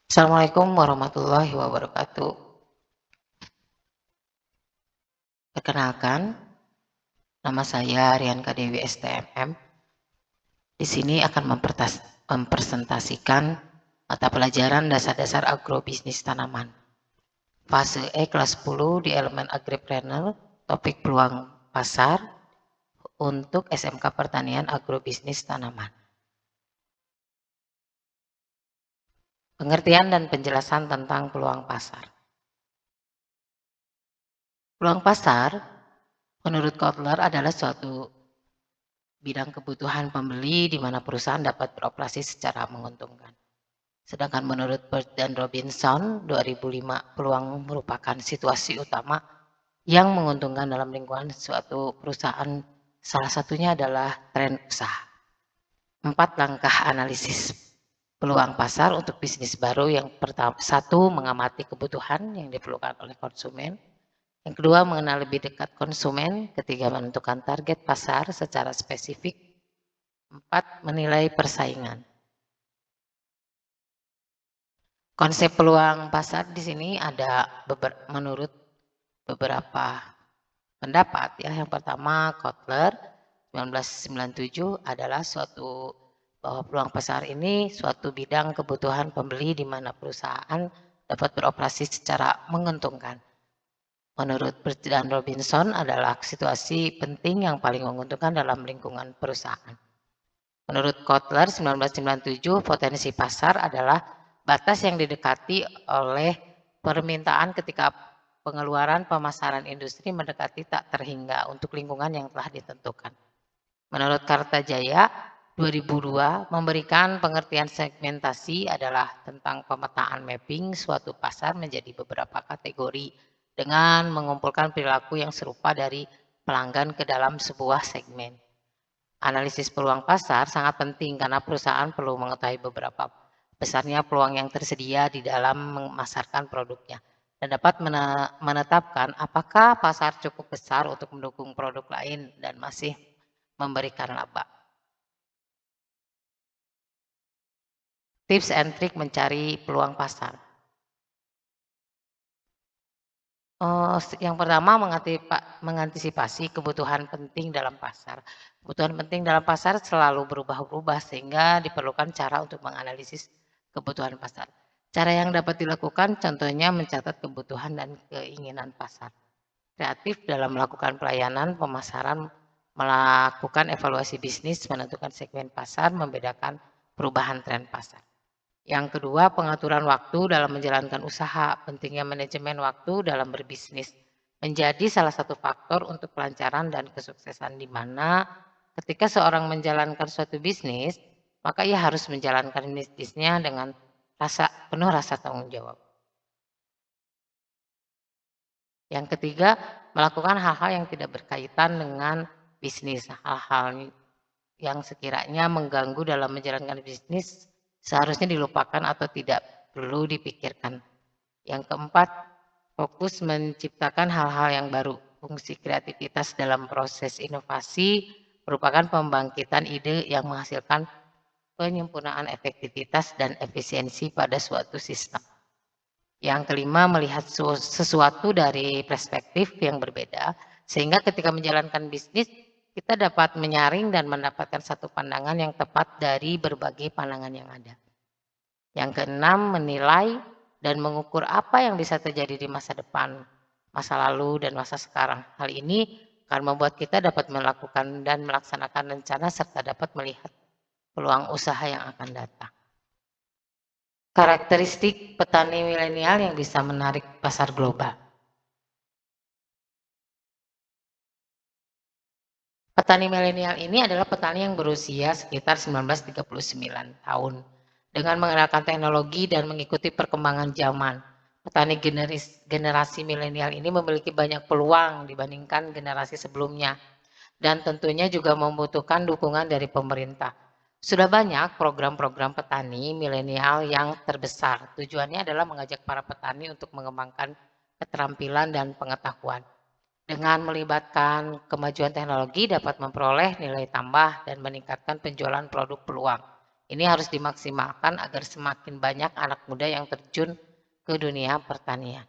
Assalamualaikum warahmatullahi wabarakatuh. Perkenalkan, nama saya Rianka Dewi STMM. Di sini akan mempresentasikan mata pelajaran dasar-dasar agrobisnis tanaman. Fase E kelas 10 di elemen agripreneur, topik peluang pasar untuk SMK Pertanian Agrobisnis Tanaman. Pengertian dan penjelasan tentang peluang pasar. Peluang pasar, menurut Kotler, adalah suatu bidang kebutuhan pembeli di mana perusahaan dapat beroperasi secara menguntungkan. Sedangkan menurut Bird dan Robinson 2005, peluang merupakan situasi utama yang menguntungkan dalam lingkungan suatu perusahaan. Salah satunya adalah tren usaha. 4 langkah analisis peluang pasar untuk bisnis baru. Yang pertama, 1, mengamati kebutuhan yang diperlukan oleh konsumen. Yang kedua, mengenal lebih dekat konsumen. Ketiga, menentukan target pasar secara spesifik. 4, menilai persaingan. Konsep peluang pasar di sini ada menurut beberapa pendapat ya. Yang pertama, Kotler 1997 adalah bahwa peluang pasar ini suatu bidang kebutuhan pembeli di mana perusahaan dapat beroperasi secara menguntungkan. Menurut Bird dan Robinson adalah situasi penting yang paling menguntungkan dalam lingkungan perusahaan. Menurut Kotler 1997, potensi pasar adalah batas yang didekati oleh permintaan ketika pengeluaran pemasaran industri mendekati tak terhingga untuk lingkungan yang telah ditentukan. Menurut Kartajaya 2002, memberikan pengertian segmentasi adalah tentang pemetaan mapping suatu pasar menjadi beberapa kategori dengan mengumpulkan perilaku yang serupa dari pelanggan ke dalam sebuah segmen. Analisis peluang pasar sangat penting karena perusahaan perlu mengetahui beberapa besarnya peluang yang tersedia di dalam memasarkan produknya dan dapat menetapkan apakah pasar cukup besar untuk mendukung produk lain dan masih memberikan laba. Tips and trik mencari peluang pasar. Yang pertama, mengantisipasi kebutuhan penting dalam pasar. Kebutuhan penting dalam pasar selalu berubah-ubah sehingga diperlukan cara untuk menganalisis kebutuhan pasar. Cara yang dapat dilakukan contohnya mencatat kebutuhan dan keinginan pasar. Kreatif dalam melakukan pelayanan pemasaran, melakukan evaluasi bisnis, menentukan segmen pasar, membedakan perubahan tren pasar. Yang kedua, pengaturan waktu dalam menjalankan usaha. Pentingnya manajemen waktu dalam berbisnis menjadi salah satu faktor untuk kelancaran dan kesuksesan, di mana ketika seorang menjalankan suatu bisnis, maka ia harus menjalankan bisnisnya dengan penuh rasa tanggung jawab. Yang ketiga, melakukan hal-hal yang tidak berkaitan dengan bisnis. Hal-hal yang sekiranya mengganggu dalam menjalankan bisnis seharusnya dilupakan atau tidak perlu dipikirkan. Yang keempat, fokus menciptakan hal-hal yang baru. Fungsi kreativitas dalam proses inovasi merupakan pembangkitan ide yang menghasilkan penyempurnaan efektivitas dan efisiensi pada suatu sistem. Yang kelima, melihat sesuatu dari perspektif yang berbeda, sehingga ketika menjalankan bisnis, kita dapat menyaring dan mendapatkan satu pandangan yang tepat dari berbagai pandangan yang ada. Yang keenam, menilai dan mengukur apa yang bisa terjadi di masa depan, masa lalu, dan masa sekarang. Hal ini akan membuat kita dapat melakukan dan melaksanakan rencana serta dapat melihat peluang usaha yang akan datang. Karakteristik petani milenial yang bisa menarik pasar global. Petani milenial ini adalah petani yang berusia sekitar 1939 tahun. Dengan mengenalkan teknologi dan mengikuti perkembangan zaman, petani generasi milenial ini memiliki banyak peluang dibandingkan generasi sebelumnya. Dan tentunya juga membutuhkan dukungan dari pemerintah. Sudah banyak program-program petani milenial yang terbesar. Tujuannya adalah mengajak para petani untuk mengembangkan keterampilan dan pengetahuan. Dengan melibatkan kemajuan teknologi dapat memperoleh nilai tambah dan meningkatkan penjualan produk peluang. Ini harus dimaksimalkan agar semakin banyak anak muda yang terjun ke dunia pertanian.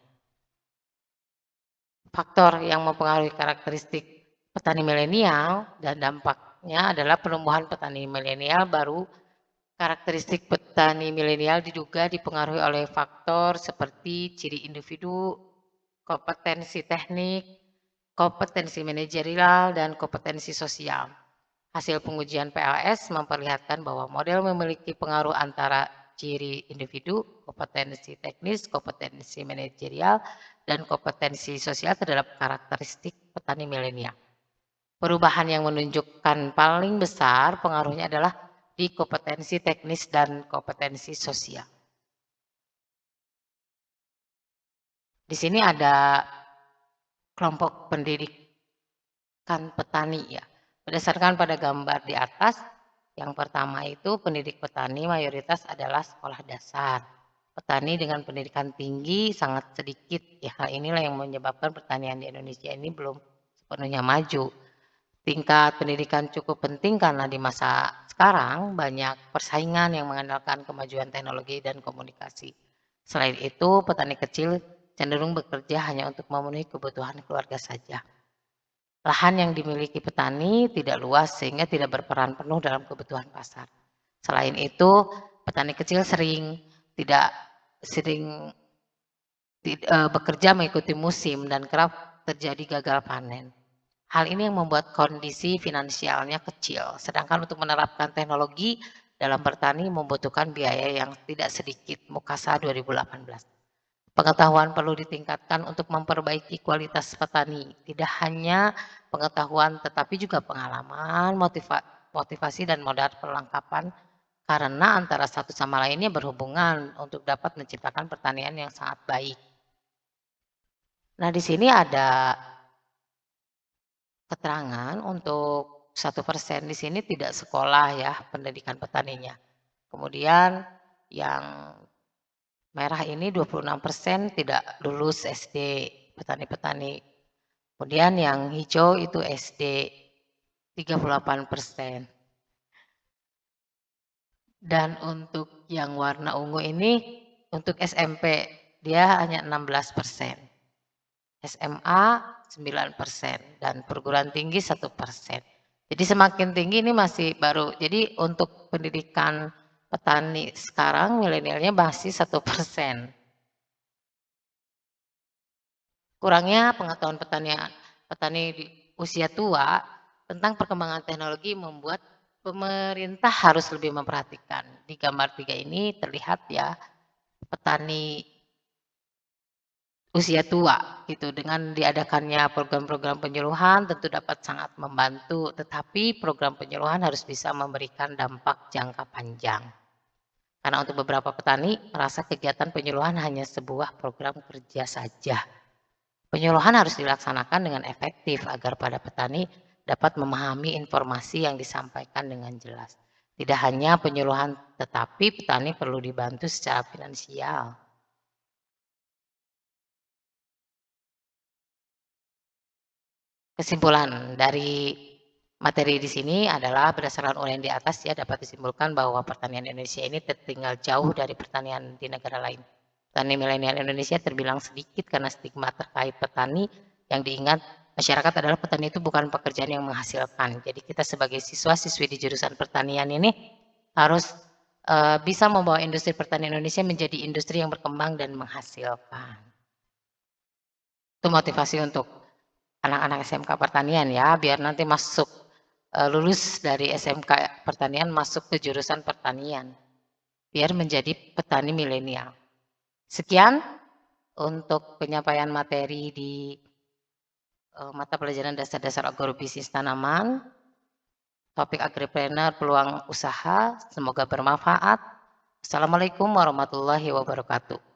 Faktor yang mempengaruhi karakteristik petani milenial dan dampaknya adalah penumbuhan petani milenial baru. Karakteristik petani milenial diduga dipengaruhi oleh faktor seperti ciri individu, kompetensi teknik, kompetensi manajerial, dan kompetensi sosial. Hasil pengujian PLS memperlihatkan bahwa model memiliki pengaruh antara ciri individu, kompetensi teknis, kompetensi manajerial, dan kompetensi sosial terhadap karakteristik petani milenial. Perubahan yang menunjukkan paling besar pengaruhnya adalah di kompetensi teknis dan kompetensi sosial. Di sini ada kelompok pendidikan petani ya. Berdasarkan pada gambar di atas, yang pertama itu pendidik petani mayoritas adalah sekolah dasar. Petani dengan pendidikan tinggi sangat sedikit ya. Hal inilah yang menyebabkan pertanian di Indonesia ini belum sepenuhnya maju. Tingkat pendidikan cukup penting karena di masa sekarang banyak persaingan yang mengandalkan kemajuan teknologi dan komunikasi. Selain itu, petani kecil cenderung bekerja hanya untuk memenuhi kebutuhan keluarga saja. Lahan yang dimiliki petani tidak luas sehingga tidak berperan penuh dalam kebutuhan pasar. Selain itu, petani kecil tidak sering bekerja mengikuti musim dan kerap terjadi gagal panen. Hal ini yang membuat kondisi finansialnya kecil, sedangkan untuk menerapkan teknologi dalam bertani membutuhkan biaya yang tidak sedikit. Mukasa 2018. Pengetahuan perlu ditingkatkan untuk memperbaiki kualitas petani. Tidak hanya pengetahuan tetapi juga pengalaman, motivasi dan modal perlengkapan karena antara satu sama lainnya berhubungan untuk dapat menciptakan pertanian yang sangat baik. Nah, di sini ada keterangan untuk 1% di sini tidak sekolah ya pendidikan petaninya. Kemudian yang merah ini 26% tidak lulus SD petani-petani. Kemudian yang hijau itu SD 38%. Dan untuk yang warna ungu ini untuk SMP dia hanya 16%. SMA 9% dan perguruan tinggi 1%. Jadi semakin tinggi ini masih baru. Jadi untuk pendidikan petani sekarang milenialnya masih 1%. Kurangnya pengetahuan petani di usia tua tentang perkembangan teknologi membuat pemerintah harus lebih memperhatikan. Di gambar 3 ini terlihat ya petani usia tua gitu. Dengan diadakannya program-program penyuluhan tentu dapat sangat membantu, tetapi program penyuluhan harus bisa memberikan dampak jangka panjang. Karena untuk beberapa petani merasa kegiatan penyuluhan hanya sebuah program kerja saja. Penyuluhan harus dilaksanakan dengan efektif agar para petani dapat memahami informasi yang disampaikan dengan jelas. Tidak hanya penyuluhan, tetapi petani perlu dibantu secara finansial. Kesimpulan dari materi di sini adalah berdasarkan uraian di atas ya dapat disimpulkan bahwa pertanian Indonesia ini tertinggal jauh dari pertanian di negara lain. Petani milenial Indonesia terbilang sedikit karena stigma terkait petani yang diingat masyarakat adalah petani itu bukan pekerjaan yang menghasilkan. Jadi kita sebagai siswa-siswi di jurusan pertanian ini harus bisa membawa industri pertanian Indonesia menjadi industri yang berkembang dan menghasilkan. Itu motivasi untuk anak-anak SMK pertanian ya, biar nanti masuk lulus dari SMK pertanian masuk ke jurusan pertanian, biar menjadi petani milenial. Sekian untuk penyampaian materi di mata pelajaran dasar-dasar agrobisnis tanaman, topik agripreneur peluang usaha, semoga bermanfaat. Assalamualaikum warahmatullahi wabarakatuh.